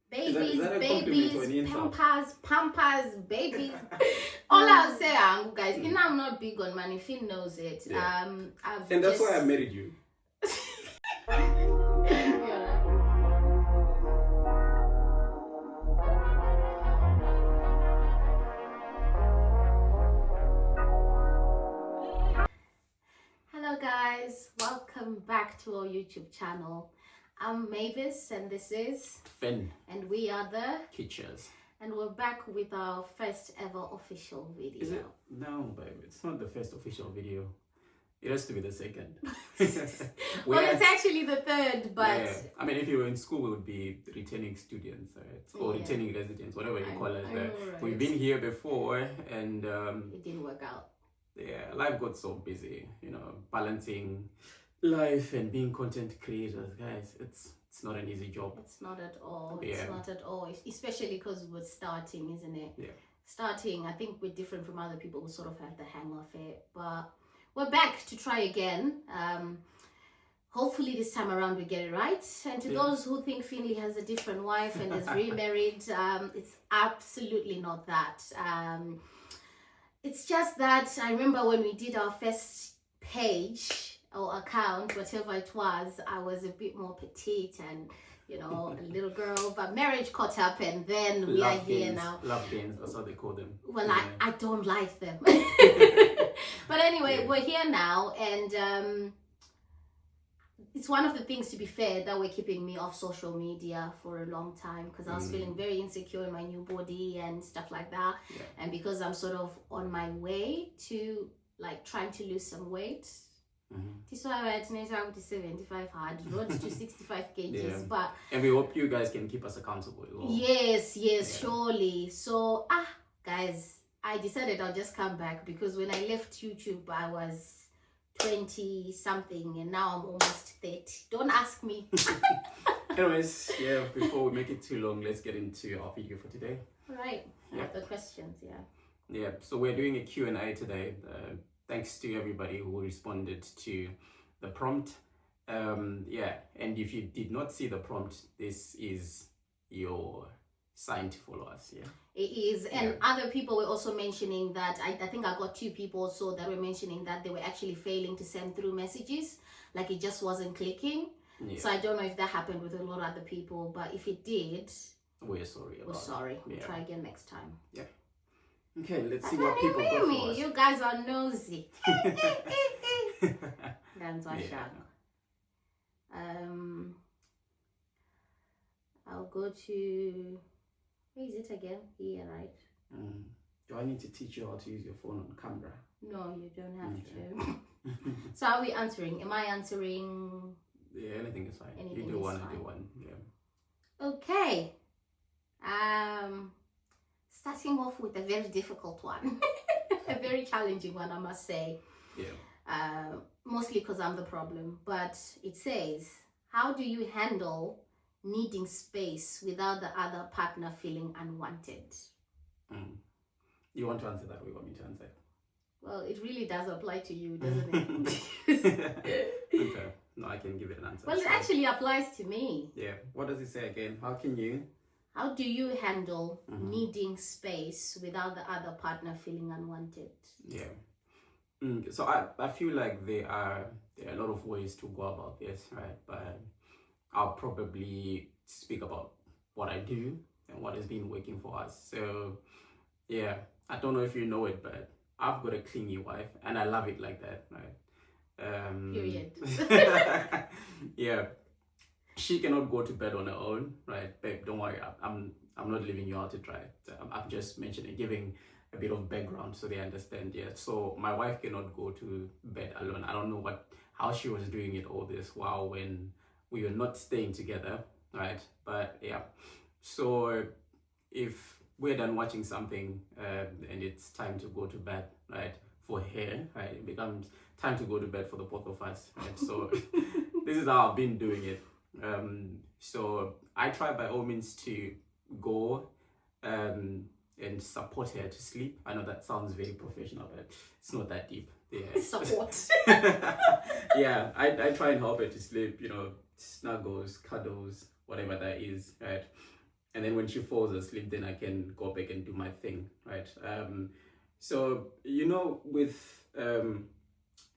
Babies, that a compliment or an babies, insult? pampers, babies. All I'll say, guys, you know I'm not big on money. Finn knows it. Yeah. I've And that's just. why I married you. Yeah. Hello, guys. Welcome back to our YouTube channel. I'm Mavis, and this is, Finn. and we are the, Kitchers. and we're back with our first ever official video. Is it? No, babe. It's not the first official video. It has to be the second. Well, it's actually the third, but yeah. I mean, if you were in school, we would be returning students, right? Or Yeah. returning residents, whatever you call it. I know, right? We've been here before, and It didn't work out. yeah, life got so busy. You know, balancing life and being content creators, guys. It's not an easy job. It's not at all. Yeah. It's not at all. Especially because we're starting, isn't it? Yeah. Starting, I think we're different from other people who sort of have the hang of it. But we're back to try again. Hopefully this time around we get it right. And to those who think Finley has a different wife and is remarried, it's absolutely not that. It's just that I remember when we did our first page or account, whatever it was, I was a bit more petite and, you know, a little girl. But marriage caught up, and then we are here now. Love games, that's what they call them. Well, I don't like them. But anyway, we're here now, and it's one of the things, to be fair, that were keeping me off social media for a long time, because I was feeling very insecure in my new body and stuff like that. Yeah. And because I'm sort of on my way to like trying to lose some weight. This is why I had to 75 hard, road to 65 kgs. Yeah. But and we hope you guys can keep us accountable as well. yes, surely. So guys, I decided I'll just come back, because when I left YouTube I was 20 something, and now I'm almost 30. Don't ask me. Anyways, yeah, before we make it too long, let's get into our video for today. Right. I have the questions. Yeah, so we're doing a Q&A today. Thanks to everybody who responded to the prompt. Yeah, and if you did not see the prompt, this is your sign to follow us. Yeah, it is. And other people were also mentioning that, I think I got 2 people also that were mentioning that they were actually failing to send through messages, like it just wasn't clicking. So I don't know if that happened with a lot of other people, but if it did, we're sorry about it. We'll try again next time. Yeah. Okay, let's see what people got for us. You guys are nosy. That's why I'll go to, where is it again? Here, right? Do I need to teach you how to use your phone on camera? No, you don't have to. So are we answering? Am I answering? Yeah, anything is fine. Anything you do is one, fine. I do one. Yeah. Okay. Starting off with a very difficult one. A very challenging one, I must say. Yeah. Mostly because I'm the problem. But it says, how do you handle needing space without the other partner feeling unwanted? You want to answer that, or you want me to answer it? Well, it really does apply to you, doesn't it? Okay. No, I can give it an answer. Well, it actually applies to me. Yeah. What does it say again? How do you handle needing space without the other partner feeling unwanted? Yeah. So I feel like there are a lot of ways to go about this, right? But I'll probably speak about what I do and what has been working for us. So yeah, I don't know if you know it, but I've got a clingy wife, and I love it like that, right? Period. Yeah. She cannot go to bed on her own, right? Babe, don't worry. I'm not leaving you out to dry. I'm just mentioning, giving a bit of background so they understand. Yeah. So my wife cannot go to bed alone. I don't know how she was doing it all this while when we were not staying together, right? But yeah. So if we're done watching something and it's time to go to bed, right? For her, right? It becomes time to go to bed for the both of us, right? So this is how I've been doing it. So I try by all means to go and support her to sleep. I know that sounds very professional, but it's not that deep. Yeah. Support. Yeah, I try and help her to sleep, you know, snuggles, cuddles, whatever that is, right? and then when she falls asleep, then I can go back and do my thing, right? So with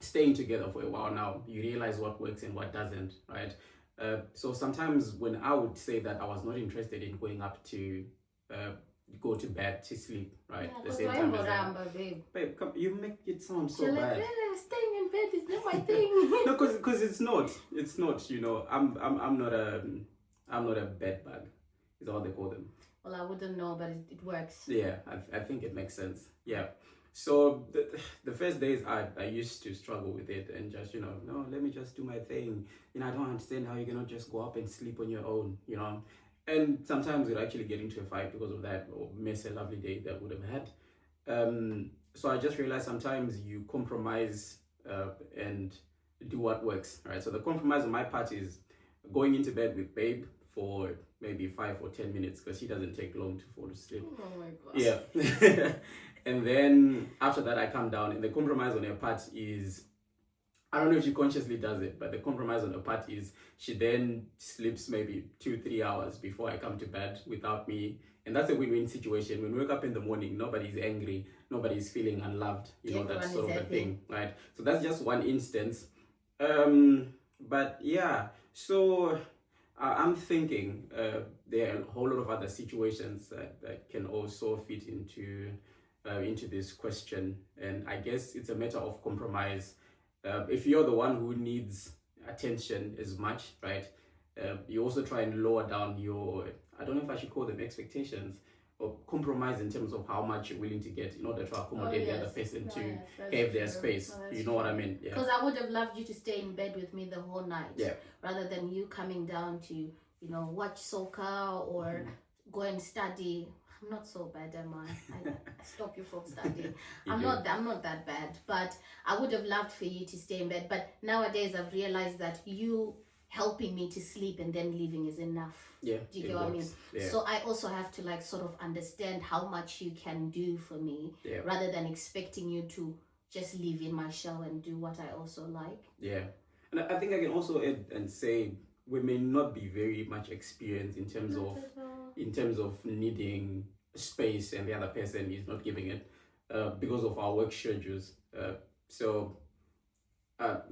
staying together for a while now, you realize what works and what doesn't, right? So sometimes when I would say that I was not interested in going up to go to bed to sleep, right? Yeah, The same time as babe. babe, come, you make it sound so You're bad. like, staying in bed is not my thing. No, because it's not. I'm not a bed bug. Is that what they call them? Well, I wouldn't know, but it works. Yeah, I think it makes sense. Yeah. So the first days I used to struggle with it and just, no, let me just do my thing. I don't understand how you cannot just go up and sleep on your own, And sometimes we'd actually get into a fight because of that, or miss a lovely day that would have had. So I just realized sometimes you compromise and do what works, right? So the compromise on my part is going into bed with babe for maybe 5 or 10 minutes because she doesn't take long to fall asleep. Oh my gosh. Yeah. And then after that I come down, and the compromise on her part is, I don't know if she consciously does it, but the compromise on her part is she then sleeps maybe 2-3 hours before I come to bed without me. And that's a win-win situation. When we wake up in the morning, nobody's angry, nobody's feeling unloved, that sort of a thing, right? So that's just one instance. But yeah, so I'm thinking there are a whole lot of other situations that can also fit into this question, and I guess it's a matter of compromise. If you're the one who needs attention as much, right? You also try and lower down your, I don't know if I should call them expectations, or compromise in terms of how much you're willing to get in order to accommodate the other person to have their space. You know what I mean? Yeah. Because I would have loved you to stay in bed with me the whole night, rather than you coming down to, watch soccer or go and study. I'm not so bad, am I? I stop you from studying. I'm not that bad, but I would have loved for you to stay in bed. But nowadays I've realized that you helping me to sleep and then leaving is enough. Yeah. Do you get what I mean? Yeah. So I also have to sort of understand how much you can do for me, rather than expecting you to just live in my shell and do what I also like. Yeah. And I think I can also add and say we may not be very much experienced in terms of needing space, and the other person is not giving it because of our work schedules. So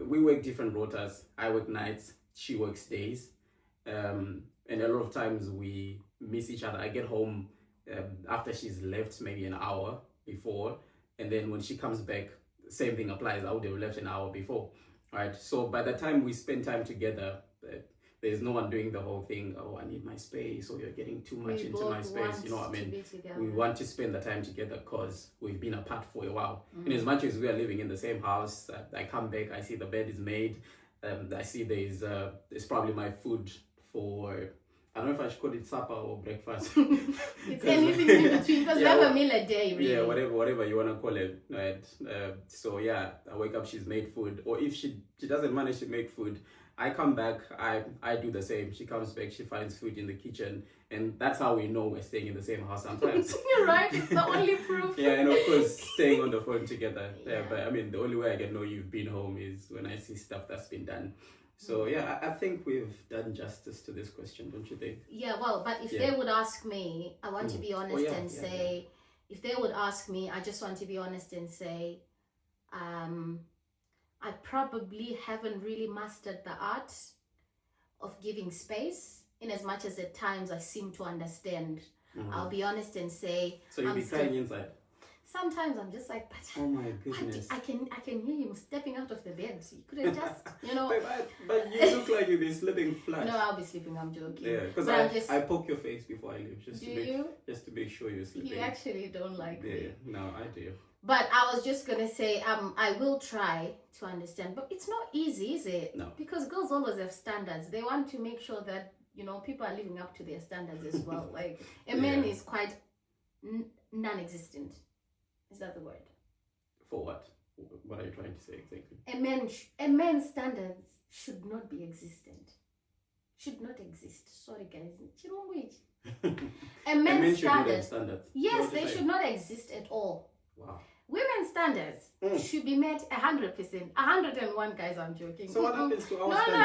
we work different rotas. I work nights, she works days, and a lot of times we miss each other. I get home after she's left maybe an hour before, and then when she comes back, same thing applies. I would have left an hour before, right? So by the time we spend time together, there's no one doing the whole thing, I need my space, or you're getting too much into my space. You know what I mean? We want to spend the time together because we've been apart for a while. And as much as we are living in the same house, I come back, I see the bed is made, I see there's probably my food for, I don't know if I should call it supper or breakfast. It's anything in between, because we have a meal a day, really. Yeah, whatever you want to call it, right? So yeah, I wake up, she's made food, or if she doesn't manage to make food, I come back, I do the same. She comes back, she finds food in the kitchen, and that's how we know we're staying in the same house sometimes. You're right, it's the only proof. Yeah, and of course, staying on the phone together. Yeah, but I mean, the only way I can know you've been home is when I see stuff that's been done. So yeah, I think we've done justice to this question, don't you think? Yeah, well, but if they would ask me, I want to be honest and say, if they would ask me, I just want to be honest and say, I probably haven't really mastered the art of giving space, in as much as at times I seem to understand. I'll be honest and say. So you'll be crying inside? Sometimes I'm just like, but oh my goodness. I can hear you stepping out of the bed. So you couldn't just, But you look like you'll be sleeping flat. No, I'll be sleeping, I'm joking. Yeah, because I poke your face before I leave, just to make sure you're sleeping. You actually don't like me. No, I do. But I was just gonna say, I will try to understand, but it's not easy, is it? No. Because girls always have standards. They want to make sure that people are living up to their standards as well. Like a man is quite non-existent. Is that the word? For what? What are you trying to say exactly? A man's standards should not be existent. Should not exist. Sorry, guys. A man's should not have standards. Yes, they should not exist at all. Wow. women's standards should be met 100%. 101, guys, I'm joking. So what happens to our No, standards?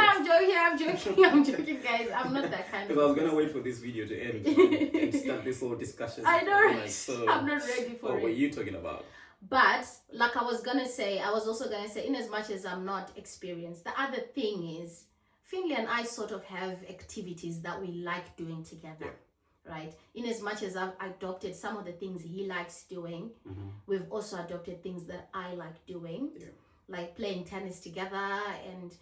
I'm joking, I'm joking, guys. I'm not that kind of Because I was going to person. wait for this video to end and start this whole discussion. I know, I'm right? like, so, I'm not ready for what were it. you talking about? But like I was also gonna say, in as much as I'm not experienced, the other thing is Finley and I sort of have activities that we like doing together. Right? In as much as I've adopted some of the things he likes doing, we've also adopted things that I like doing, like playing tennis together, and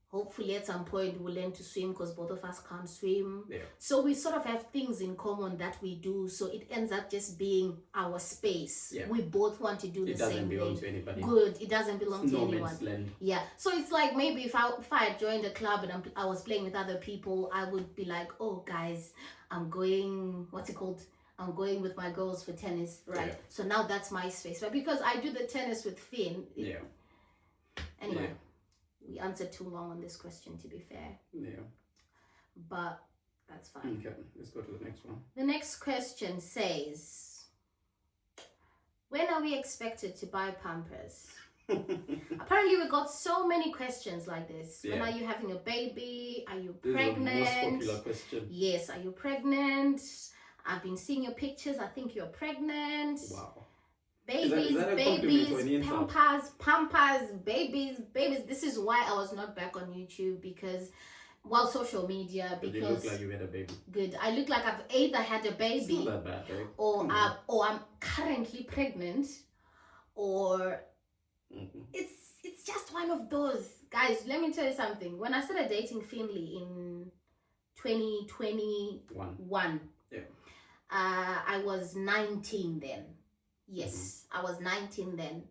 hopefully at some point we'll learn to swim because both of us can't swim. So we sort of have things in common that we do, so it ends up just being our space. We both want to do the same thing. It doesn't belong to anybody. Good. It doesn't belong to No anyone. man's land. Yeah. So it's like maybe if I had joined a club and I was playing with other people, I would be like, oh guys, I'm going, what's it called? I'm going with my girls for tennis, right? So now that's my space. But because I do the tennis with Finn, anyway, we answered too long on this question, to be fair. But that's fine. Okay, let's go to the next one. The next question says, when are we expected to buy Pampers? Apparently we got so many questions like this. When are you having a baby? Are you pregnant? This is the most popular question. Yes, are you pregnant? I've been seeing your pictures. I think you're pregnant. Wow. Babies, is that a compliment or an babies, insult? pampers, babies. This is why I was not back on YouTube, because social media, But you look like you had a baby. Good. I look like I've either had a It's baby not that bad, right? or I'm currently pregnant, or it's just one of those. Guys, let me tell you something. When I started dating Finley in 2021, I was 19 then. Yes, I was 19 then.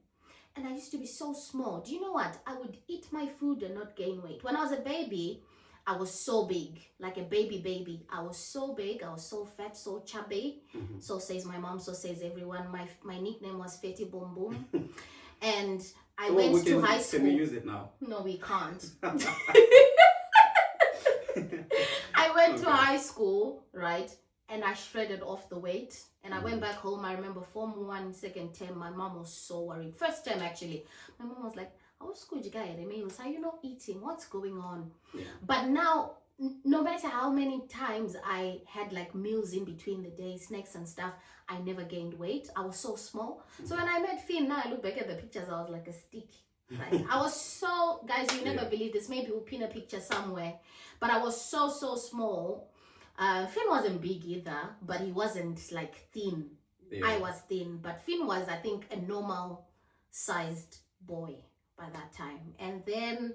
And I used to be so small. Do you know what? I would eat my food and not gain weight. When I was a baby, I was so big, like a baby. I was so big, I was so fat, so chubby. So says my mom, so says everyone. My nickname was Fetty Boom Boom. And I went to high school. Can we use it now? No, we can't. I went to high school, right? And I shredded off the weight. And I went back home. I remember Form 1, second term, my mom was so worried. First term, actually. My mom was like, how school you guys? Are you not eating? What's going on? But now, no matter how many times I had like meals in between the day, snacks and stuff, I never gained weight. I was so small. So when I met Finn, now I look back at the pictures, I was like a stick. Like, I was so, guys, you never believe this. Maybe we'll pin a picture somewhere. But I was so small. Finn wasn't big either, but he wasn't like thin. I was thin, but Finn was, I think, a normal sized boy by that time. And then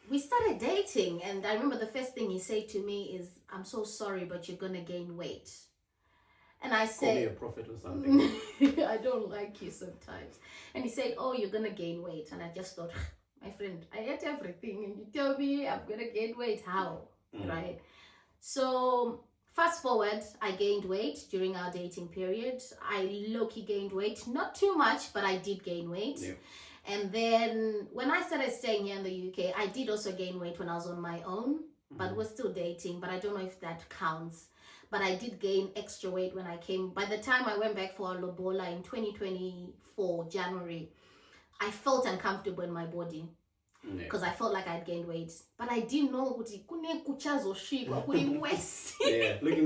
we started dating, and I remember the first thing he said to me is, I'm so sorry, but you're gonna gain weight. And I said, call me a prophet or something. I don't like you sometimes. And he said, oh, you're gonna gain weight. And I just thought, my friend, I ate everything and you tell me I'm gonna gain weight. How? Right? So fast forward, I gained weight during our dating period. I low-key gained weight, not too much, but I did gain weight. And then when I started staying here in the UK, I did also gain weight when I was on my own, but we're still dating, but I don't know if that counts. But I did gain extra weight when I came. By the time I went back for our Lobola in 2024, January, I felt uncomfortable in my body. Because I felt like I'd gained weight, but I didn't know looking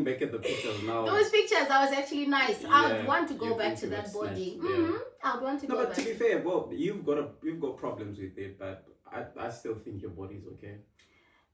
back at the pictures now, those pictures, I was actually nice. I would want to go back to that body. I would want to go back. But to be fair, well, you've got problems with it, but I still think your body's okay.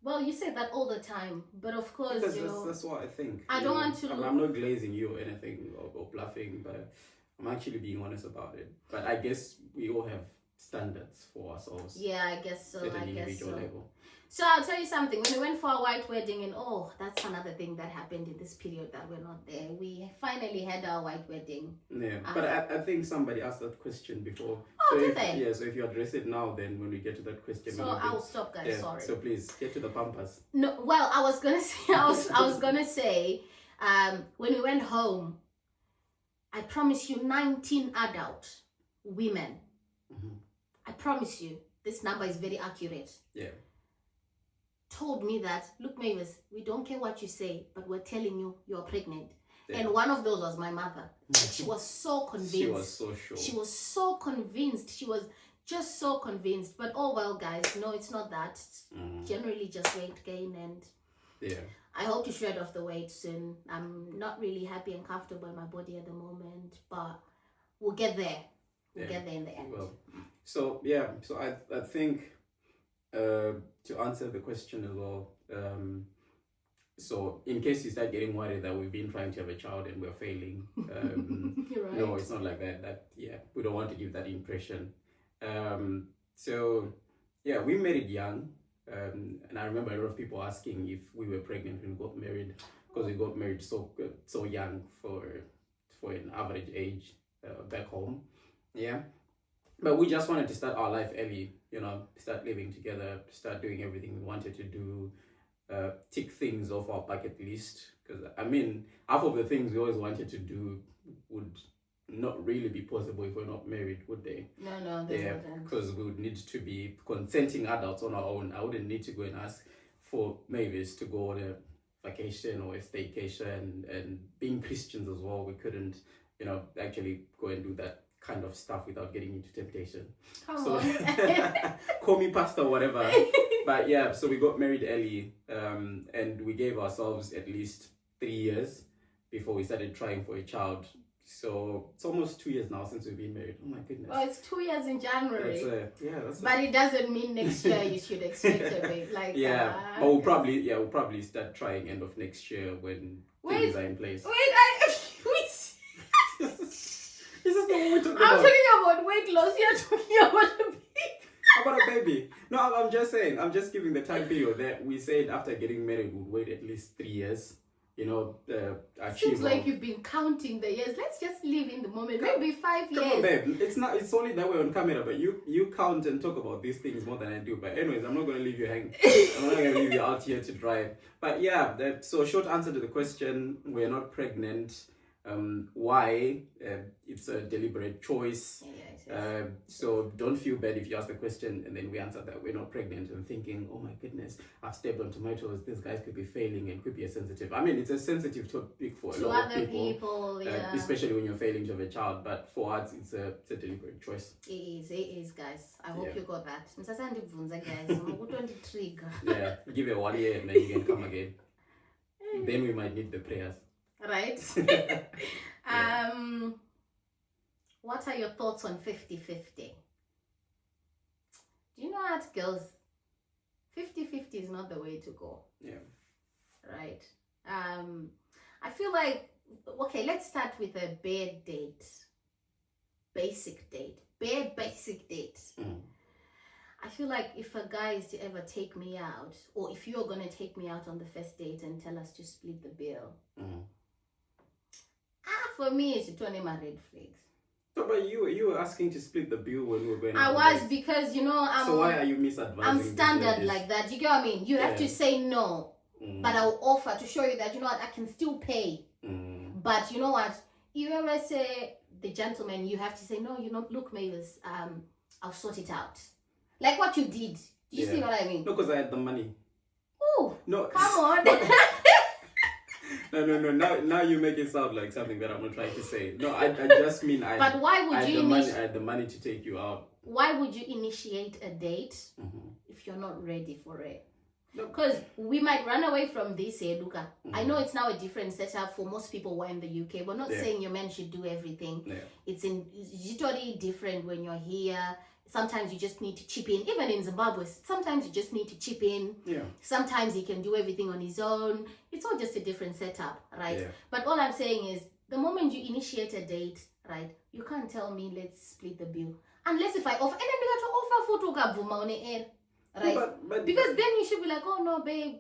Well, you say that all the time, but of course, because that's what I think. I don't want to. I'm not glazing you or anything or bluffing, but I'm actually being honest about it. But I guess we all have standards for ourselves. Yeah, I guess so. At an individual level. So I'll tell you something. When we went for our white wedding, and that's another thing that happened in this period that we're not there. We finally had our white wedding. Yeah, but I think somebody asked that question before. Oh, did they? Yeah, so if you address it now, then when we get to that question, so I'll stop, guys. Sorry. So please get to the Pampers. No, well, I was gonna say, I was gonna say, when we went home, I promise you, 19 adult women. I promise you, this number is very accurate. Yeah. Told me that, look, Mavis, we don't care what you say, but we're telling you you're pregnant. Yeah. And one of those was my mother. Like, she was so convinced. She was so sure. She was so convinced. She was just so convinced. But oh well, guys, no, it's not that. It's generally just weight gain, and Yeah. I hope to shred off the weight soon. I'm not really happy and comfortable in my body at the moment, but we'll get there. We'll get there in the end. Well, so yeah, so I think to answer the question as well, so in case you start getting worried that we've been trying to have a child and we're failing, Right. no, it's not like that. That yeah, we don't want to give that impression. So yeah, we married young, and I remember a lot of people asking if we were pregnant when we got married, because we got married so young for an average age back home. Yeah, but we just wanted to start our life early, start living together, start doing everything we wanted to do, tick things off our bucket list. Because I mean, half of the things we always wanted to do would not really be possible if we're not married, would they? No, Yeah, because we would need to be consenting adults on our own. I wouldn't need to go and ask for Mavis to go on a vacation or a staycation, and being Christians as well, we couldn't, actually go and do that kind of stuff without getting into temptation. Come on. Call me pastor, whatever. But yeah, so we got married early, and we gave ourselves at least 3 years before we started trying for a child. So it's almost 2 years now since we've been married. Oh my goodness. Oh, it's 2 years in January. That's but it doesn't mean next year you should expect a baby. Like yeah, but we'll probably start trying end of next year when things are in place. This is not what we're talking about. I'm talking about weight loss. You're talking about a baby. How about a baby? No, I'm just saying. I'm just giving the time period that we said after getting married we'd wait at least 3 years. Seems like you've been counting the years. Let's just live in the moment. Maybe 5 years. Come on, babe. It's only that way on camera, but you count and talk about these things more than I do. But anyways, I'm not going to leave you hanging. I'm not going to leave you out here to dry. But yeah, so short answer to the question: we're not pregnant. Why? It's a deliberate choice. Yes. So don't feel bad if you ask the question and then we answer that we're not pregnant and thinking, oh my goodness, I've stepped on tomatoes. These guys could be failing and could be a sensitive. I mean, it's a sensitive topic for a lot of people, yeah. Especially when you're failing to have a child. But for us, it's a deliberate choice. It is, guys. I hope you got that. Guys. Trigger. Yeah, give it 1 year and then you can come again. Then we might need the prayers. Right. What are your thoughts on 50-50? Do you know what, girls? 50-50 is not the way to go. Yeah. Right. I feel like, okay, let's start with a bare date. Basic date. Bare basic date. I feel like if a guy is to ever take me out, or if you're going to take me out on the first date and tell us to split the bill, for me, it's turning my red flags. So, but you were asking to split the bill when we were going. I was dates. Because so why are you misadvising? I'm standard like that. You get what I mean? You have to say no, but I'll offer to show you that I can still pay. But you know what? You ever say the gentleman, you have to say no. Look, Mavis, I'll sort it out. Like what you did. Do you see what I mean? No, because I had the money. Oh no! Come on. No. Now you make it sound like something that I'm not trying to say. No, I just mean But why would I had the money to take you out. Why would you initiate a date if you're not ready for it? Because we might run away from this here, Luca. I know it's now a different setup for most people who are in the UK. We're not saying your men should do everything. Yeah. It's totally different when you're here. Sometimes you just need to chip in. Even in Zimbabwe, sometimes you just need to chip in. Yeah. Sometimes he can do everything on his own. It's all just a different setup, right? Yeah. But all I'm saying is, the moment you initiate a date, right, you can't tell me, let's split the bill. Unless if I offer, and then you got to offer for on the air, right? No, but because then you should be like, oh no, babe,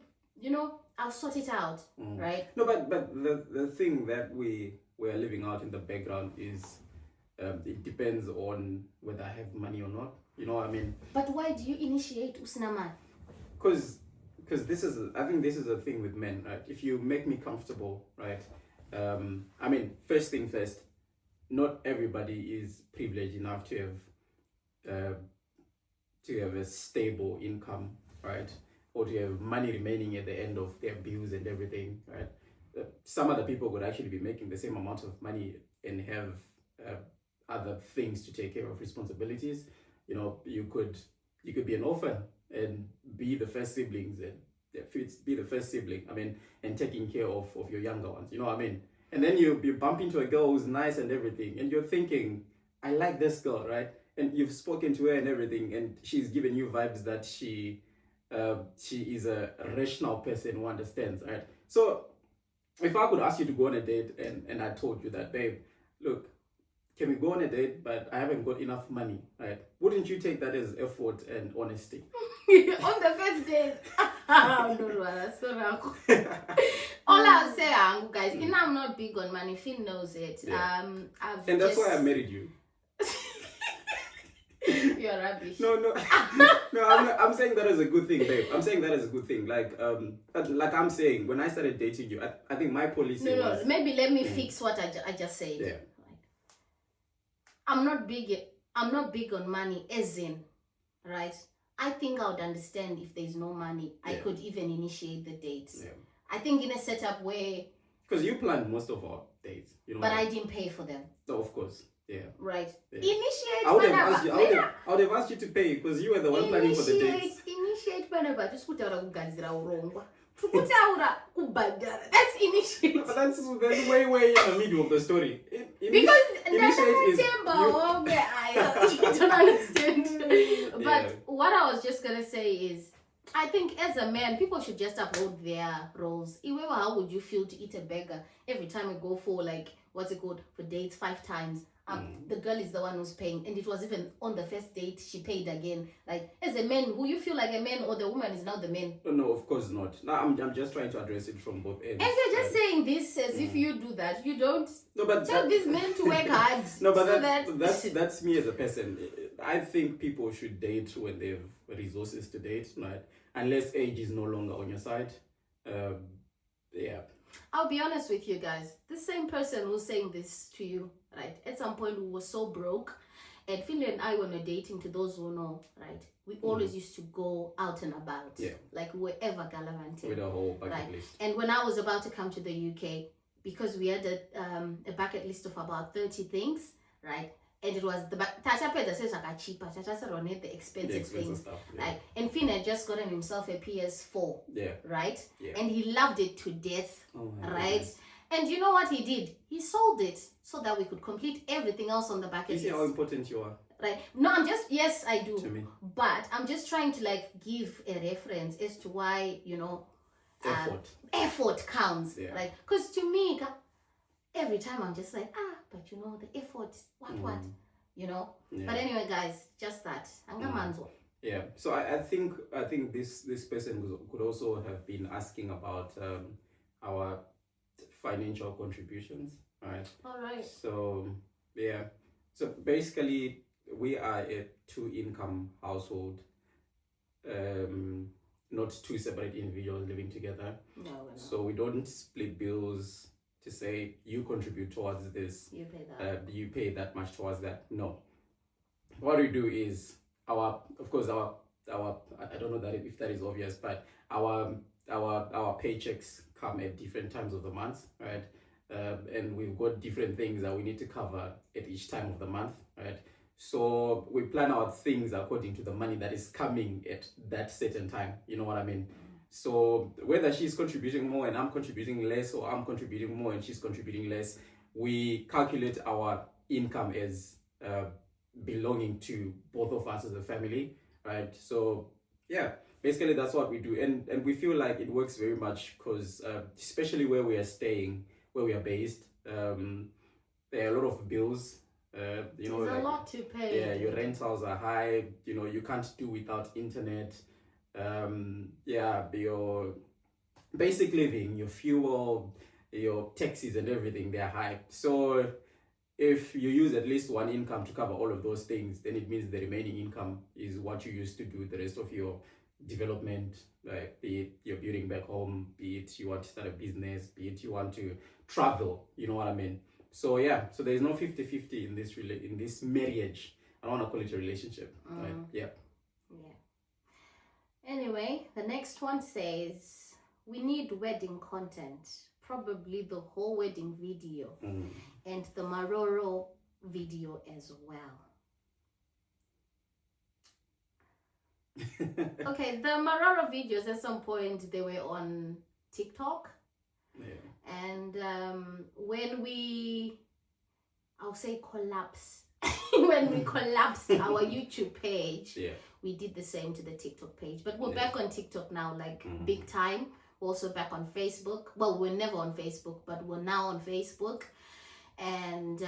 I'll sort it out, right? No, but the thing that we are living out in the background is, it depends on whether I have money or not. You know what I mean? But why do you initiate usinaman? Because I think this is a thing with men, right? If you make me comfortable, right? I mean, first thing first, not everybody is privileged enough to have a stable income, right? Or to have money remaining at the end of their bills and everything, right? some other people could actually be making the same amount of money and have other things to take care of, responsibilities. You know, you could be an orphan and be the first siblings and be the first sibling. I mean, and taking care of your younger ones. You know what I mean? And then you bump into a girl who's nice and everything, and you're thinking, I like this girl, right? And you've spoken to her and everything, and she's given you vibes that she is a rational person who understands, right? So if I could ask you to go on a date and I told you that, babe, look, can we go on a date, but I haven't got enough money, right? Wouldn't you take that as effort and honesty? On the first date. No, that's so wrong. All I'll say, guys, you know I'm not big on money. Finn knows it. Yeah. And that's why I married you. You're rubbish. No, I'm saying that as a good thing, babe. I'm saying that as a good thing. Like I'm saying, when I started dating you, I think my policy was... No, maybe let me fix what I just said. Yeah. I'm not big on money, as in, right? I think I would understand if there's no money. I could even initiate the dates. Yeah. I think in a setup where... Because you planned most of our dates. You know, but I didn't pay for them. No, of course. Yeah. Right. Yeah. Initiate I would have asked you to pay because you were the one planning for the dates. Initiate whenever. Just put out a that's initiate. But that's way in the middle of the story. Because initiate is you don't understand. But what I was just gonna say is, I think as a man, people should just uphold their roles. How would you feel to eat a burger every time we go for for dates 5 times? The girl is the one who's paying, and it was even on the first date she paid again. Like, as a man, will you feel like a man, or the woman is now the man? No, of course not. No, I'm just trying to address it from both ends. And you're just saying this as if you do that. You don't but tell these men to work hard. No, but that's me as a person. I think people should date when they have resources to date, right? Unless age is no longer on your side. Yeah. I'll be honest with you guys. The same person who's saying this to you, right? At some point we were so broke, and Finley and I, when we were dating, to those who know, right, we always used to go out and about. Yeah. Like wherever gallivanting. With a whole bucket list. And when I was about to come to the UK, because we had a bucket list of about 30 things, right? And it was cheaper. The expensive things. Stuff, like, and Finn had just gotten himself a PS4. Yeah. Right? Yeah. And he loved it to death. Oh right? Goodness. And you know what he did? He sold it so that we could complete everything else on the bucket list. You see how important you are? Right? No, yes, I do. To me. But I'm just trying to give a reference as to why, effort counts. Yeah. Right? Because to me, every time I'm just like, but the effort, what? Yeah. But anyway, guys, just that. Yeah. So I think this person could also have been asking about our financial contributions, right? All right. So yeah. So basically, we are a 2-income household. Not 2 separate individuals living together. No, we're not. So we don't split bills to say you contribute towards this, you pay that, you pay that much towards that. No, what we do is our I don't know that if that is obvious, but our paychecks come at different times of the month, right? And we've got different things that we need to cover at each time of the month, right? So we plan our things according to the money that is coming at that certain time. You know what I mean? So whether she's contributing more and I'm contributing less, or I'm contributing more and she's contributing less, we calculate our income as belonging to both of us as a family, right? So yeah, basically that's what we do, and we feel like it works very much because especially where we are staying, where we are based, there are a lot of bills. There's a lot to pay. Yeah, your rentals are high. You can't do without internet. Your basic living, your fuel, your taxes and everything, they're high. So if you use at least one income to cover all of those things, then it means the remaining income is what you use to do the rest of your development, like be it you're building back home, be it you want to start a business, be it you want to travel, you know what I mean? So yeah, so there's no 50-50 in this marriage. I don't want to call it a relationship, right? Yeah. Anyway, the next one says, we need wedding content, probably the whole wedding video Mm. and the Maroro video as well. Okay, the Maroro videos at some point they were on TikTok, Yeah. and when I'll say collapse, when we collapsed our YouTube page, Yeah. we did the same to the TikTok page. But we're Yeah. back on TikTok now, like big time. We're also back on Facebook. Well, we're never on Facebook, but we're now on Facebook. And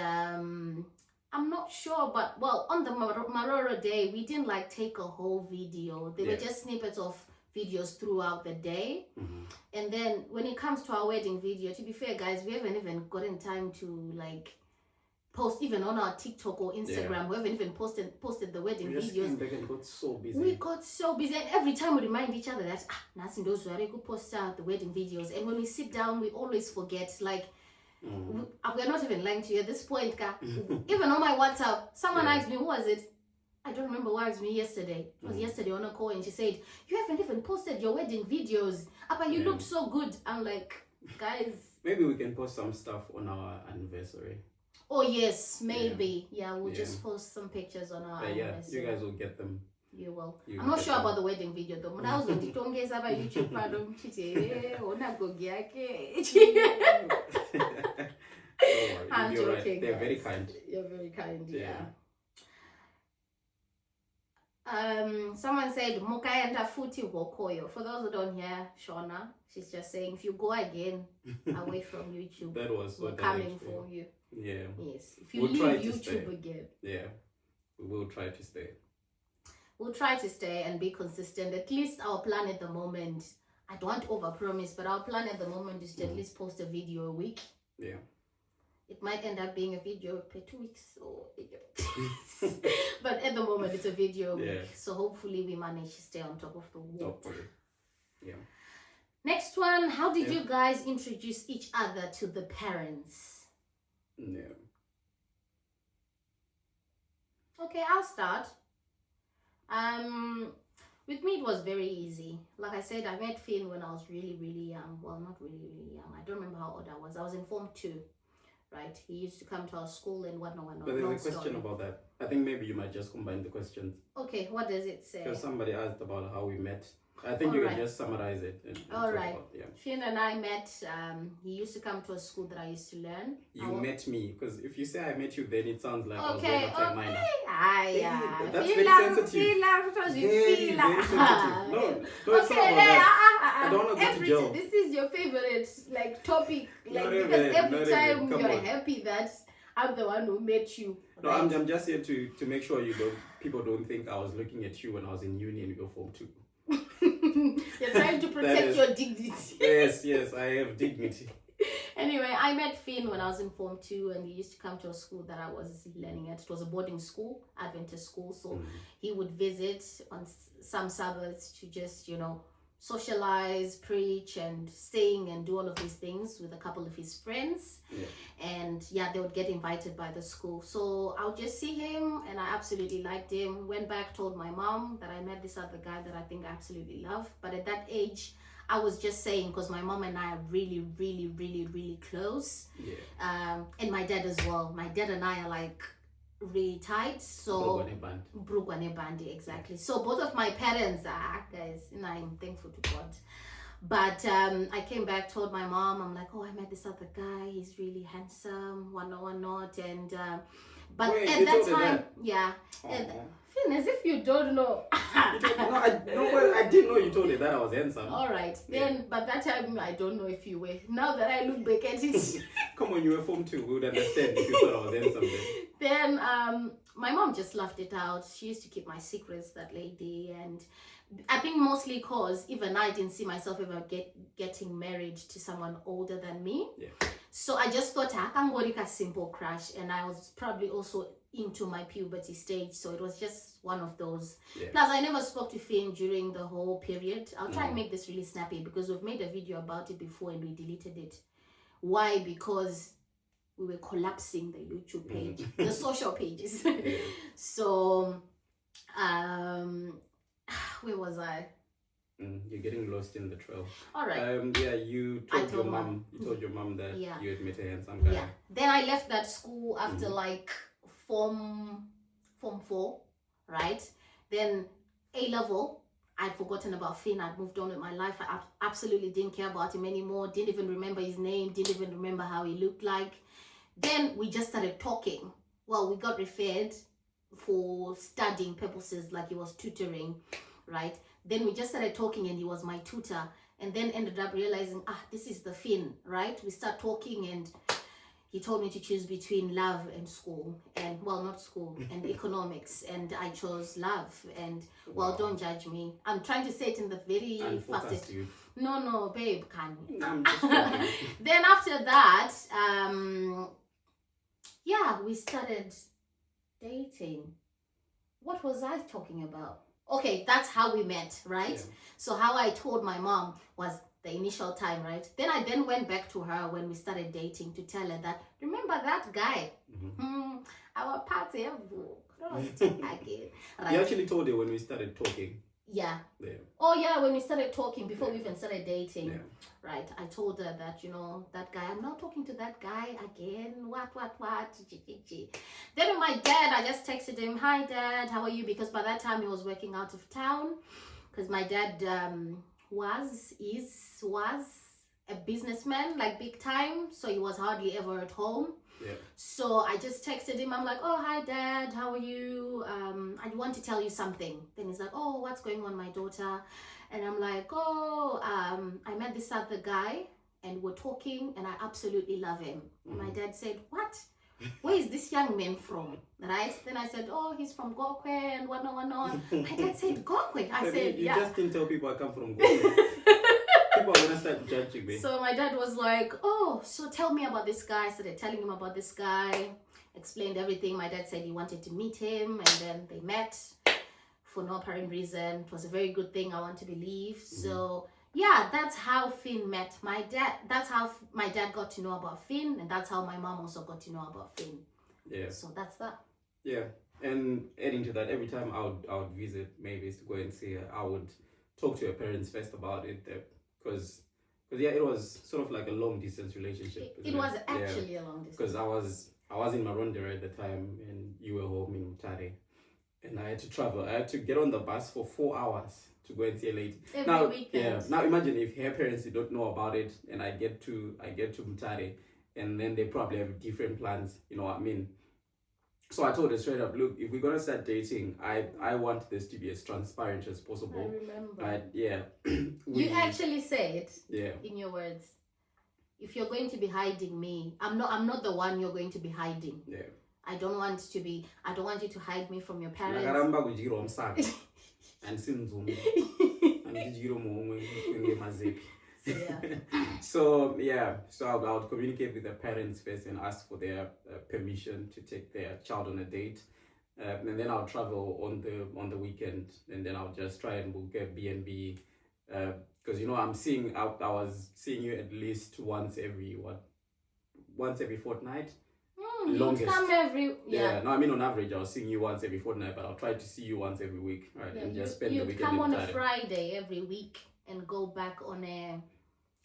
I'm not sure, but well, on the Maroro day, we didn't like take a whole video. They were just snippets of videos throughout the day. And then when it comes to our wedding video, to be fair, guys, we haven't even gotten time to like post even on our TikTok or Instagram. We haven't even posted the wedding We just videos. came back and got so busy. We got so busy, and every time we remind each other that nasi ndo zuare kuposta the wedding videos, and when we sit down we always forget. Like we're not even lying to you at this point, ka. Even on my WhatsApp, someone asked me, who was it? I don't remember who asked me yesterday. It was yesterday on a call, and she said, you haven't even posted your wedding videos. Appa, you looked so good. I'm like, guys, maybe we can post some stuff on our anniversary. oh yes, maybe. Yeah, we'll just post some pictures on our anniversary. You guys will get them. You will. You I'm not get sure them. about the wedding video though. When I was on Titongeza by YouTube pardon, I'm You're right. joking, They're guys. very kind. You're very kind, yeah. Someone said Mukaenda futi wokoyo. For those who don't hear Shona, she's just saying if you go again away from YouTube, That was we're what coming for you. Yeah. Yes. If you We'll try leave to YouTube stay. again. Yeah. We will try to stay. We'll try to stay and be consistent. At least our plan at the moment, I don't want to overpromise, but our plan at the moment is to at least post a video a week. Yeah. It might end up being a video per 2 weeks or but at the moment it's a video a week. Yeah. So hopefully we manage to stay on top of the wall. Hopefully. Yeah. Next one, how did you guys introduce each other to the parents? Yeah. Okay, I'll start. With me it was very easy. Like I said, I met Finn when I was really, really young. Well, not really, really young. I don't remember how old I was. I was in Form 2, right? He used to come to our school and whatnot. But there's a question about that. I think maybe you might just combine the questions. Okay, what does it say? Because somebody asked about how we met. I think All you right. can just summarize it. And All talk right. about- yeah. Finn and I met, he used to come to a school that I used to learn. You met me, because if you say I met you, then it sounds like Okay, I was going to minor. Ah, yeah. That's Feel very like- sensitive. feel like it was you Very, feel very like- sensitive. No, it's not Okay, about that. I I don't wanna go to jail. This is your favorite like topic, like Not because even, every not time even. Come you're on. happy that I'm the one who met you. No, right? I'm just here to make sure people don't think I was looking at you when I was in uni and you go Form 2. You're trying to protect is- your dignity. Yes, I have dignity. Anyway, I met Finn when I was in Form 2, and he used to come to a school that I was learning at. It was a boarding school, Adventist school, so he would visit on some Sabbaths to just, socialize, preach, and sing, and do all of these things with a couple of his friends. And they would get invited by the school. So I would just see him, and I absolutely liked him. Went back, told my mom that I met this other guy that I think I absolutely love. But at that age, I was just saying, because my mom and I are really, really, really, really close. And my dad as well. My dad and I are like really tight. So Brugwane Bandi, exactly. So both of my parents are guys, and I'm thankful to God. But I came back, told my mom, I'm like, I met this other guy, he's really handsome, whatnot, and but Wait, at you that told her time, that? and Finn, as if you don't know. I didn't know you told her that I was handsome. All right, then, but that time I don't know if you were. Now that I look back at it, Come on, you were Form 2, we would understand if you thought I was handsome then. then my mom just laughed it out. She used to keep my secrets, that lady, and I think mostly because even I didn't see myself ever getting married to someone older than me. So I just thought I can go like a simple crush, and I was probably also into my puberty stage, so it was just one of those. Plus I never spoke to Finn during the whole period. I'll try and make this really snappy because we've made a video about it before and we deleted it. Why? Because we were collapsing the YouTube page, the social pages. So where was I? You're getting lost in the trail. All right. Yeah, you I told your told mom. You told your mom that Yeah. you had met a handsome guy. Yeah. Then I left that school after like form 4, right? Then A level, I'd forgotten about Finn. I'd moved on with my life. I absolutely didn't care about him anymore. Didn't even remember his name. Didn't even remember how he looked like. Then we just started talking. Well, we got referred for studying purposes, like he was tutoring, right? Then we just started talking and he was my tutor, and then ended up realizing, this is the Finn, right? We start talking and he told me to choose between love and school, and well, not school, and economics, and I chose love. And well, don't judge me. I'm trying to say it in the very fastest. No, babe, can you? I'm just joking. Then after that, yeah, we started dating. What was I talking about? Okay, that's how we met, right? Yeah. So how I told my mom was the initial time, right? Then I went back to her when we started dating to tell her that, remember that guy? Our party again. Right? You actually told her when we started talking. Yeah. Yeah. Oh yeah, when we started talking before we even started dating. Yeah. Right. I told her that, that guy, I'm not talking to that guy again. What? Then with my dad, I just texted him, hi dad, how are you? Because by that time he was working out of town. Because my dad was a businessman, like big time. So he was hardly ever at home. Yeah. So I just texted him. I'm like, oh, hi dad, how are you? I want to tell you something. Then he's like, oh, what's going on, my daughter? And I'm like, oh, I met this other guy and we're talking and I absolutely love him. And my dad said, what? Where is this young man from? Right? Then I said, oh, he's from Gokwe and whatnot. My dad said, Gokwe? I said, you yeah. You just didn't tell people I come from Gokwe. People are gonna start judging me. So my dad was like, oh, so tell me about this guy. I started telling him about this guy, explained everything. My dad said he wanted to meet him, and then they met for no apparent reason. It was a very good thing, I want to believe. So yeah, that's how Finn met my dad. That's how my dad got to know about Finn, and that's how my mom also got to know about Finn. Yeah. So that's that. Yeah, and adding to that, every time I would visit Mavis to go and see her, I would talk to her parents first about it. Because yeah, it was sort of like a long distance relationship. It was actually a long distance. Because I was in Marondera at the time, and you were home in Mutare, and I had to travel. I had to get on the bus for 4 hours to go and see a lady. Every weekend. Yeah. Now imagine if her parents don't know about it, and I get to Mutare, and then they probably have different plans. You know what I mean? So I told her straight up, look, if we're gonna start dating, I want this to be as transparent as possible. I remember. Yeah. You actually said, yeah, in your words, if you're going to be hiding me, I'm not the one you're going to be hiding. Yeah. I don't want you to hide me from your parents. So yeah, so I would communicate with the parents first and ask for their permission to take their child on a date, and then I'll travel on the weekend, and then I'll just try and book a B&B, because I was seeing you at least once every fortnight. Longest. Come every No, I mean on average I was seeing you once every fortnight, but I'll try to see you once every week, right? Yeah, and just spend the weekend. Come on a Friday every week and go back on a.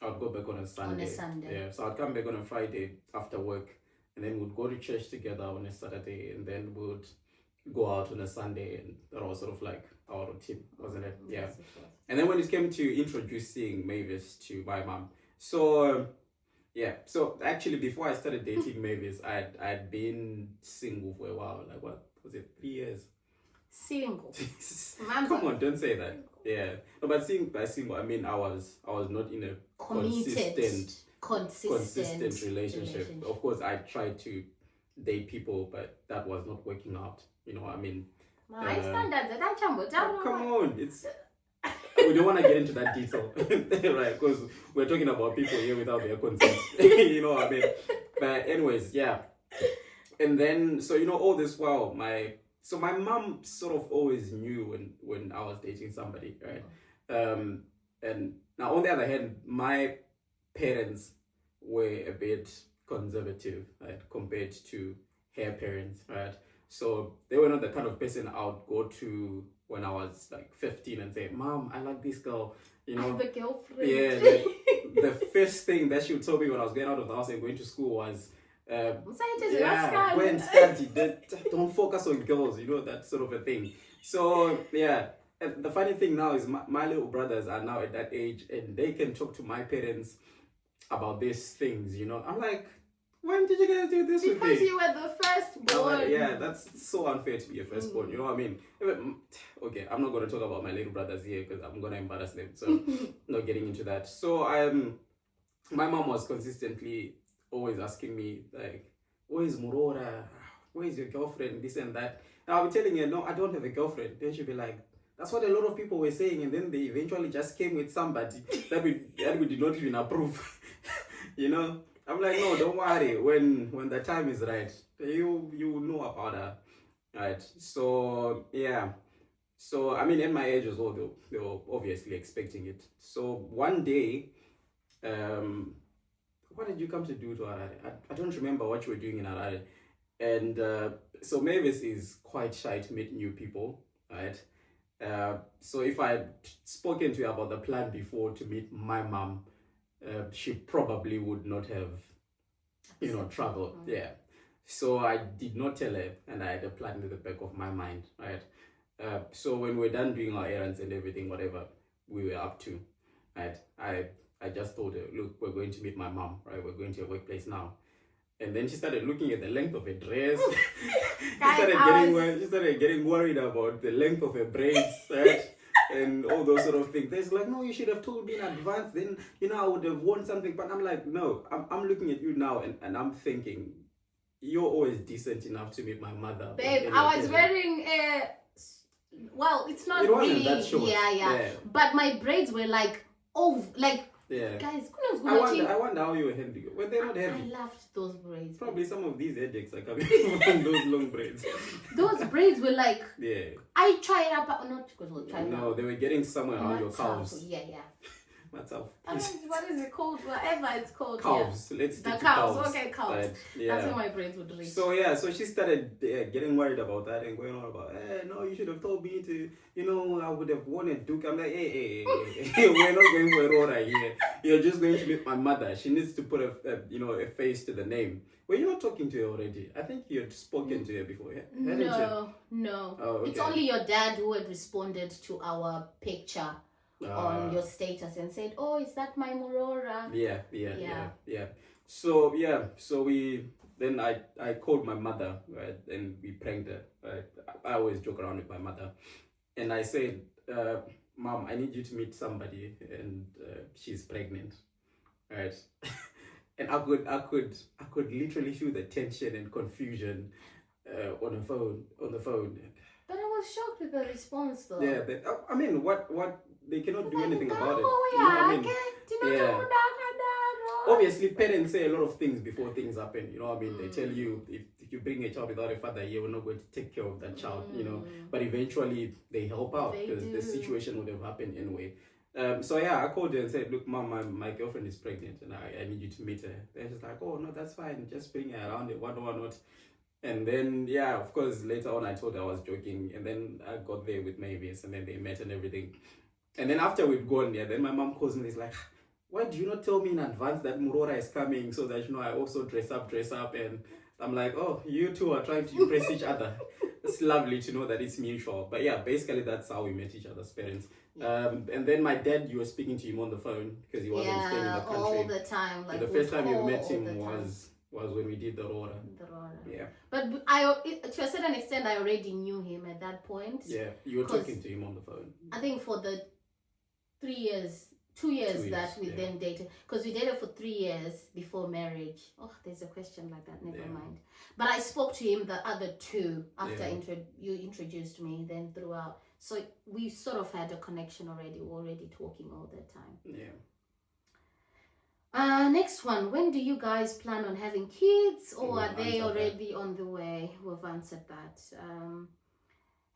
I'd go back on a Sunday. Yeah, so I'd come back on a Friday after work, and then we'd go to church together on a Saturday, and then we'd go out on a Sunday, and that was sort of like our routine, wasn't it? Yeah. Yes, it was. And then when it came to introducing Mavis to my mom, so so actually before I started dating Mavis, I'd been single for a while. Like, what was it, 3 years? Single. Come on, don't say that. Yeah, no, but by single I mean I was not in a consistent relationship. Of course, I tried to date people, but that was not working out. You know what I mean? Come on, we don't want to get into that detail, right? Because we're talking about people here without their consent. You know what I mean? But anyways, yeah. And then, so all this while, my mom sort of always knew when I was dating somebody, right? And now on the other hand, my parents were a bit conservative, right, compared to her parents, right? So they were not the kind of person I would go to when I was like 15 and say, Mom, I like this girl, you I know. have a girlfriend. Yeah, the first thing that she would tell me when I was going out of the house and going to school was, yeah, go and study. Don't focus on girls, you know, that sort of a thing. So, yeah. And the funny thing now is my little brothers are now at that age and they can talk to my parents about these things, you know. I'm like, when did you guys do this with me? Because you were the firstborn. Like, yeah, that's so unfair to be a firstborn, you know what I mean? Okay, I'm not going to talk about my little brothers here because I'm going to embarrass them. So, not getting into that. So, my mom was consistently always asking me, like, where's Murora? Where's your girlfriend? This and that. And I'll be telling her, no, I don't have a girlfriend. Then she'll be like, that's what a lot of people were saying. And then they eventually just came with somebody that we did not even approve. You know? I'm like, no, don't worry. When the time is right, you know about her. Right? So, yeah. So, I mean, at my age as well, they were obviously expecting it. So, one day, what did you come to do to Harare? I don't remember what you were doing in Harare. And so Mavis is quite shy to meet new people, right? So if I had spoken to her about the plan before to meet my mom, she probably would not have, traveled. Yeah. So I did not tell her, and I had a plan in the back of my mind, right? So when we're done doing our errands and everything, whatever we were up to, right? I just told her, look, we're going to meet my mom, right? We're going to her workplace now. And then she started looking at the length of her dress. She started getting worried about the length of her braids, right? And all those sort of things. There's like, no, you should have told me in advance. Then, I would have worn something. But I'm like, no, I'm looking at you now and I'm thinking, you're always decent enough to meet my mother. Babe, I was wearing a... Well, it's not it wasn't really... that short. Yeah. But my braids were like... Yeah. Guys, I wonder how you were handling it. Were they not heavy? I loved those braids. Probably some of these headaches are coming from those long braids. Those braids were like... Yeah. I tried up... Not because we'll try No, they were getting somewhere around your calves. Yeah. What's up? What is it called? Whatever it's called. Calves. Yeah. Let's stick the to calves. calves. Okay, calves. Right. Yeah. That's where my braids would reach. So she started getting worried about that and going on about, no, you should have told me to, I would have worn a duke. I'm like, hey, we're not going for a Rora here. You're just going to meet my mother. She needs to put a face to the name. Were you not talking to her already? I think you had spoken to her before. Yeah? No. Oh, okay. It's only your dad who had responded to our picture on your status and said, oh, is that my Murora? Yeah. So then I called my mother, right, and we pranked her, right. I always joke around with my mother, and I said, Mom, I need you to meet somebody, and she's pregnant, right. And I could literally feel the tension and confusion on the phone. But I was shocked with the response, though. Yeah, I mean, what they cannot do anything about it. You know what I mean? Yeah. Obviously, parents say a lot of things before things happen. You know what I mean? They tell you if you bring a child without a father, you're not going to take care of that child. But eventually they help out because the situation would have happened anyway. I called her and said, look, Mom, my girlfriend is pregnant and I need you to meet her. Then she's like, oh no, that's fine. Just bring her around it. What not? And then, of course, later on I told her I was joking. And then I got there with Mavis and then they met and everything. And then after we'd gone there, then my mom calls me and is like, why do you not tell me in advance that Murora is coming so that, I also dress up? And I'm like, oh, you two are trying to impress each other. It's lovely to know that it's mutual. But yeah, basically that's how we met each other's parents. And then my dad, you were speaking to him on the phone because he wasn't staying in the country. All the time. Like, the first time you met him was when we did the Rora. Yeah. But to a certain extent, I already knew him at that point. Yeah, you were talking to him on the phone. I think for the 2 years that we then dated, because we dated for 3 years before marriage. Oh, there's a question like that. Never mind. But I spoke to him the other two after you introduced me. Then throughout, so we sort of had a connection already. We were already talking all the time. Yeah. Next one. When do you guys plan on having kids, or are they already on the way? We've answered that.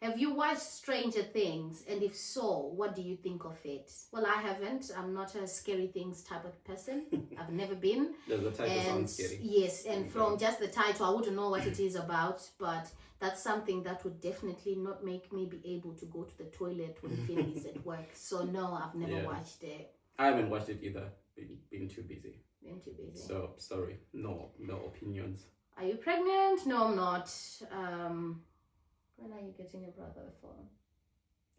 Have you watched Stranger Things? And if so, what do you think of it? Well, I haven't. I'm not a scary things type of person. I've never been. Does the title And sound scary? yes, and Okay. from just the title, I wouldn't know what it is about, but that's something that would definitely not make me be able to go to the toilet when Finn is at work. So no, I've never Yeah. watched it. I haven't watched it either. Been too busy. I'm too busy. So sorry. No opinions. Are you pregnant? No, I'm not. When are you getting your brother a phone?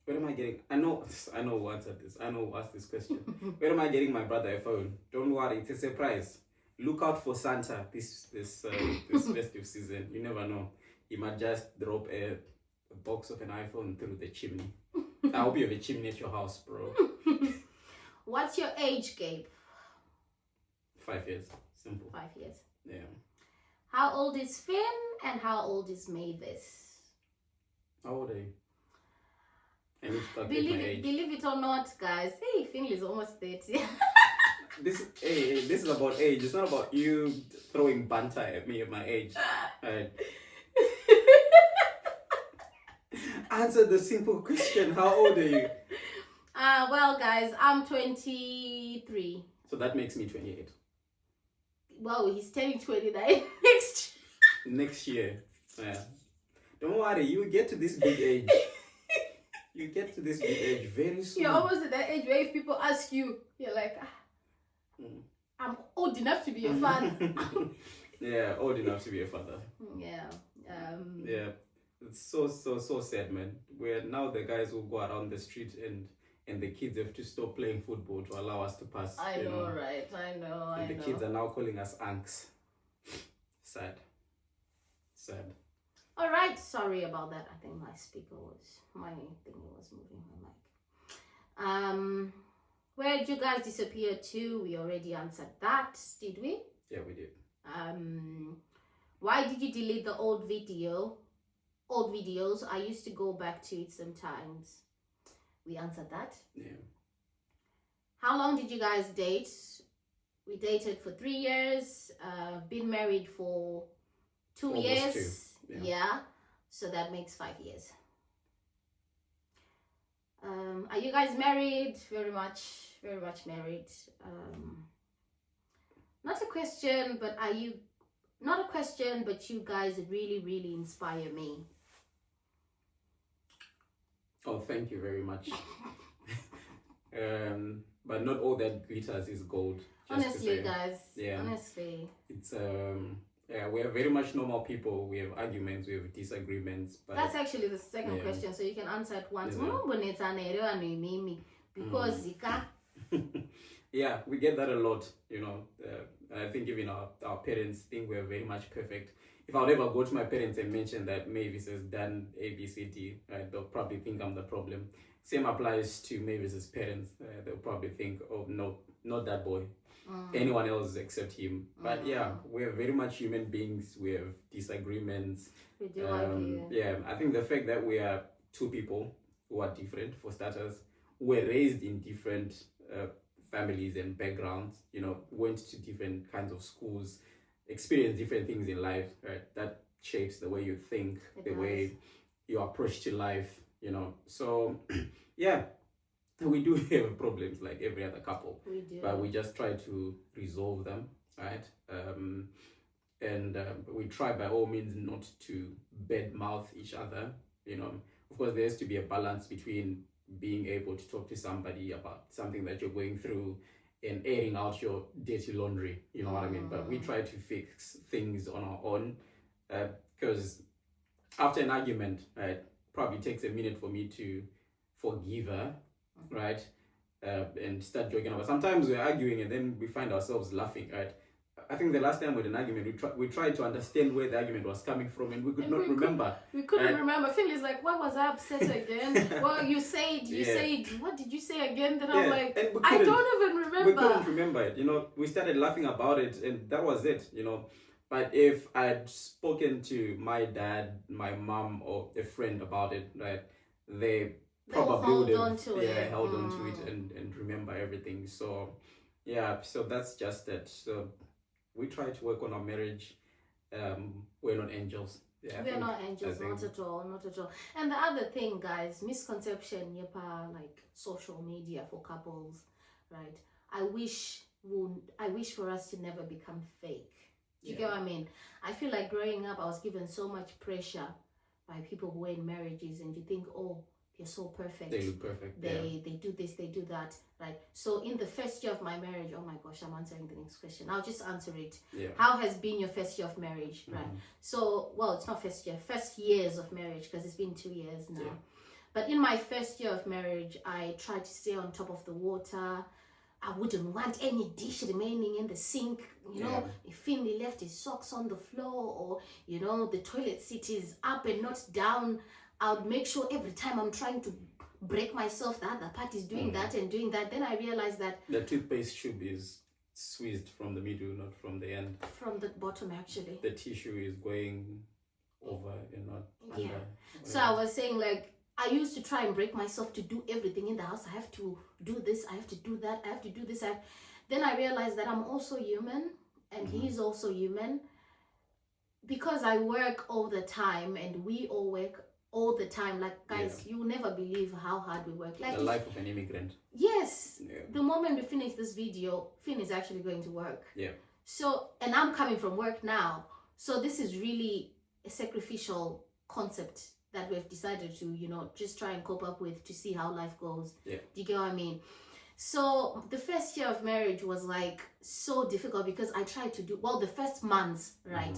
Where am I getting? I know who answered this. I know who asked this question. Where am I getting my brother a phone? Don't worry, it's a surprise. Look out for Santa this festive season. You never know. He might just drop a box of an iPhone through the chimney. I hope you have a chimney at your house, bro. What's your age gap? 5 years. Simple. 5 years. Yeah. How old is Finn and how old is Mavis? How old are you? I need to calculate my age. Believe it or not, guys. Hey, Finn is almost 30. This is about age. It's not about you throwing banter at me at my age. Right. Answer the simple question. How old are you? Well, guys, I'm 23. So that makes me 28. Well, he's turning 29 next Next year. Yeah. Don't worry, you get to this big age. You get to this big age very soon. You're almost at that age where if people ask you, you're like, I'm old enough to be a father. Yeah, old enough to be a father. Yeah. Yeah. It's so sad, man. We're now the guys who go around the street and the kids have to stop playing football to allow us to pass. I know, right? I know. And the kids are now calling us unks. Sad. All right, sorry about that. I think my thing was moving my mic. Where did you guys disappear to? We already answered that, did we? Yeah, we did. Why did you delete the old videos? I used to go back to it sometimes. We answered that. Yeah. How long did you guys date? We dated for 3 years. Been married for 2 Almost years. 2, Yeah. So that makes 5 years. Are you guys married? Very much married. Not a question, but not a question, but you guys really inspire me. Oh, thank you very much. But not all that glitters is gold. Honestly, guys. Yeah. Honestly. It's yeah, we are very much normal people. We have arguments, we have disagreements. But that's actually the second question, so you can answer it once. Because yeah, we get that a lot, you know. I think even our parents think we're very much perfect. If I would ever go to my parents and mention that Mavis has done A, B, C, D, they'll probably think I'm the problem. Same applies to Mavis's parents. They'll probably think, oh, no, not that boy. Anyone else except him. But yeah, we're very much human beings. We have disagreements. We do argue. Yeah, I think the fact that we are two people who are different, for starters, were raised in different families and backgrounds, you know, went to different kinds of schools, experienced different things in life, right? That shapes the way you think, way you approach to life, you know. So yeah, we do have problems like every other couple. We do. But we just try to resolve them, right? And we try by all means not to badmouth each other, you know. Of course, there has to be a balance between being able to talk to somebody about something that you're going through and airing out your dirty laundry, you know what I mean? But we try to fix things on our own, because after an argument, right, probably takes a minute for me to forgive her, right? And start joking about. Sometimes we're arguing and then we find ourselves laughing, right? I think the last time we had an argument, we tried to understand where the argument was coming from, and we could not remember. We couldn't remember. Phil is like, "Why was I upset again?" Well, you said, what did you say again? Then I'm like, I don't even remember. We couldn't remember it. You know, we started laughing about it, and that was it. You know, but if I'd spoken to my dad, my mom, or a friend about it, right, they probably would have held on to it and remember everything. So yeah, so that's just it. So we try to work on our marriage. We're not angels. Yeah, I We are think- not angels, I think- not at all, not at all. And the other thing, guys, misconception, yepa, like social media for couples, right? I wish for us to never become fake. Do you get what I mean? I feel like growing up, I was given so much pressure by people who were in marriages, and you think, oh, they're so perfect. They look perfect. They do this, they do that, right? So in the first year of my marriage, oh my gosh, I'm answering the next question. I'll just answer it. Yeah. How has been your first year of marriage, right? So, well, it's not first year, first years of marriage, because it's been 2 years now. Yeah. But in my first year of marriage, I tried to stay on top of the water. I wouldn't want any dish remaining in the sink. You know, if Finley left his socks on the floor, or, you know, the toilet seat is up and not down, I would make sure every time I'm trying to break myself, the other part is doing that and doing that. Then I realized that The toothpaste tube is squeezed from the middle, not from the end. from the bottom, actually. The tissue is going over and not Yeah. under. So I was saying, like, I used to try and break myself to do everything in the house. I have to do this, I have to do that, I have to do this. Then I realized that I'm also human, and he's also human. Because I work all the time, and we all work all the time. Like, guys, you will never believe how hard we work. Like, The life of an immigrant. yes, Yeah. the moment we finish this video, Finn is actually going to work. Yeah. So, and I'm coming from work now. So this is really a sacrificial concept that we've decided to, you know, just try and cope up with to see how life goes. Yeah. Do you get what I mean? So the first year of marriage was like so difficult because I tried to do, well, the first months, right?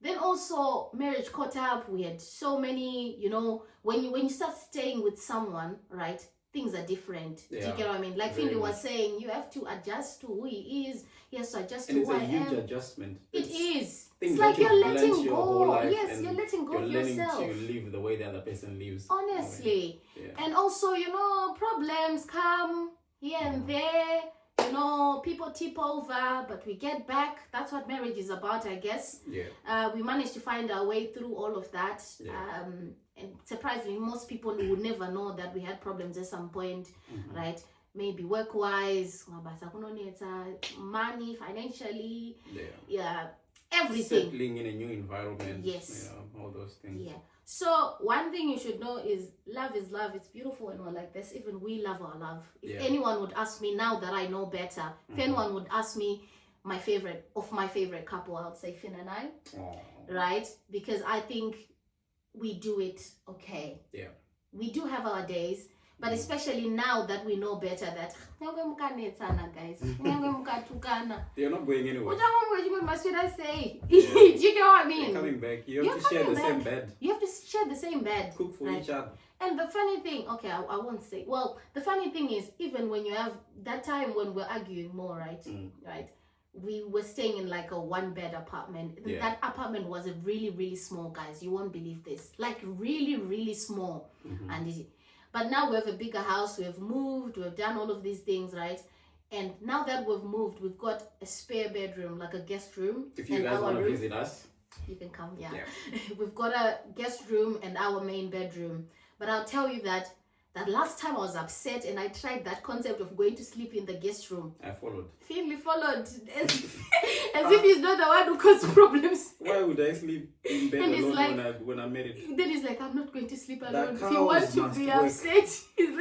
Then also marriage caught up. We had so many, you know, when you start staying with someone, right? Things are different. Do you Yeah, get what I mean? Like very Finley was much. saying, you have to adjust to who he is. He has to adjust And to it's who a I huge am. adjustment. It is. Things It's that like you're you've learnt letting your whole go. life, Yes, and you're letting go you're of learning yourself. to live the way the other person lives. Honestly. Yeah. And also, you know, problems come here and there. You know, people tip over, but we get back. That's what marriage is about, I guess. Yeah. We managed to find our way through all of that. Yeah. And surprisingly, most people would never know that we had problems at some point, right? Maybe work-wise, money, financially, Yeah. everything. Settling in a new environment. Yes. All those things. Yeah. So one thing you should know is love is love. It's beautiful and all like this. Even we love our love. If anyone would ask me now that I know better, if anyone would ask me my favorite couple, I would say Finn and I. Aw. Right? Because I think we do it okay. Yeah. We do have our days, but especially now that we know better that guys. You're not going anywhere. What should I say? Do you get what I mean? You're coming back. You have You're to share the coming same back. bed. You have to share the same bed. Cook for right? each other. And the funny thing, okay, I won't say. Well, the funny thing is, even when you have that time when we're arguing more, right? Right? We were staying in like a 1-bed apartment. Yeah. That apartment was a really, really small, guys. You won't believe this. Like really, really small. But now we have a bigger house. We've moved. We've done all of these things, right? And now that we've moved, we've got a spare bedroom, like a guest room. If you and guys our want to room. visit us, You can come, yeah. Yeah. We've got a guest room and our main bedroom. But I'll tell you that last time I was upset and I tried that concept of going to sleep in the guest room. I followed. Finley followed as if he's not the one who caused problems. Why would I sleep in bed And it's alone like- when I'm married? Then he's like, I'm not going to sleep alone. If cows you want to must be work. upset, he's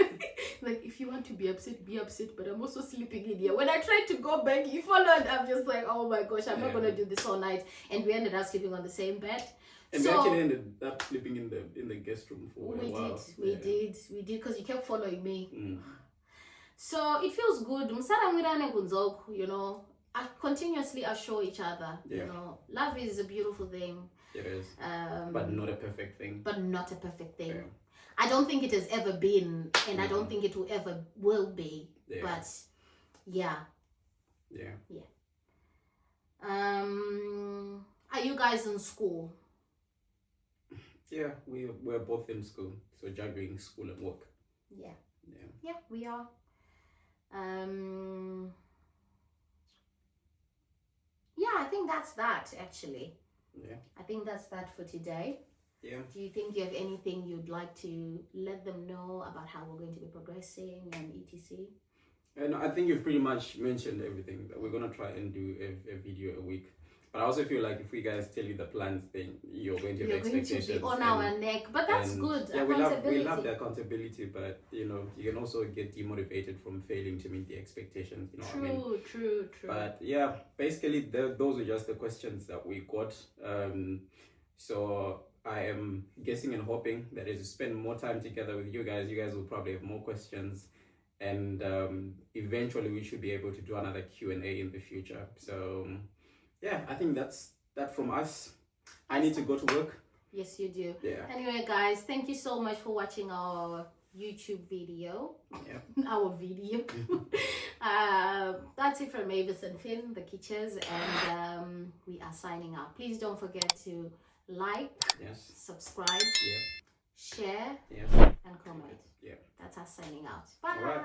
like, if you want to be upset, but I'm also sleeping in here. When I tried to go back, he followed. I'm just like, oh my gosh, I'm not Yeah. going to do this all night. And we ended up sleeping on the same bed. And we actually ended up sleeping in the guest room for a while. We did, because you kept following me. Mm. So it feels good. You know, I continuously assure each other. Yeah. You know, love is a beautiful thing. It is. But not a perfect thing. But not a perfect thing. Yeah. I don't think it has ever been, and I don't think it will ever will be. Yeah. But yeah. Yeah. Are you guys in school? Yeah, we're both in school, so juggling school and work. Yeah. Yeah. Yeah, we are. Yeah, I think that's that actually. Yeah. I think that's that for today. Yeah. Do you think you have anything you'd like to let them know about how we're going to be progressing and etc? And I think you've pretty much mentioned everything. That we're gonna try and do a video a week. But I also feel like if we guys tell you the plans, then you're going to have You're going to expectations. be on our neck, but that's good. Yeah, we Accountability. love the accountability, but you know, you can also get demotivated from failing to meet the expectations. You know what I mean? True. But yeah, basically, those are just the questions that we got. So I am guessing and hoping that as you spend more time together with you guys will probably have more questions, and eventually we should be able to do another Q&A in the future. So yeah, I think that's that from us. I need to go to work. Yes, you do. Yeah. Anyway, guys, thank you so much for watching our YouTube video. Yeah. Our video. That's it from Mavis and Finn, the Kitchers, and we are signing out. Please don't forget to like, Yes. subscribe, Yeah. share, Yes. and comment. Yeah. That's us signing out. Bye. All right.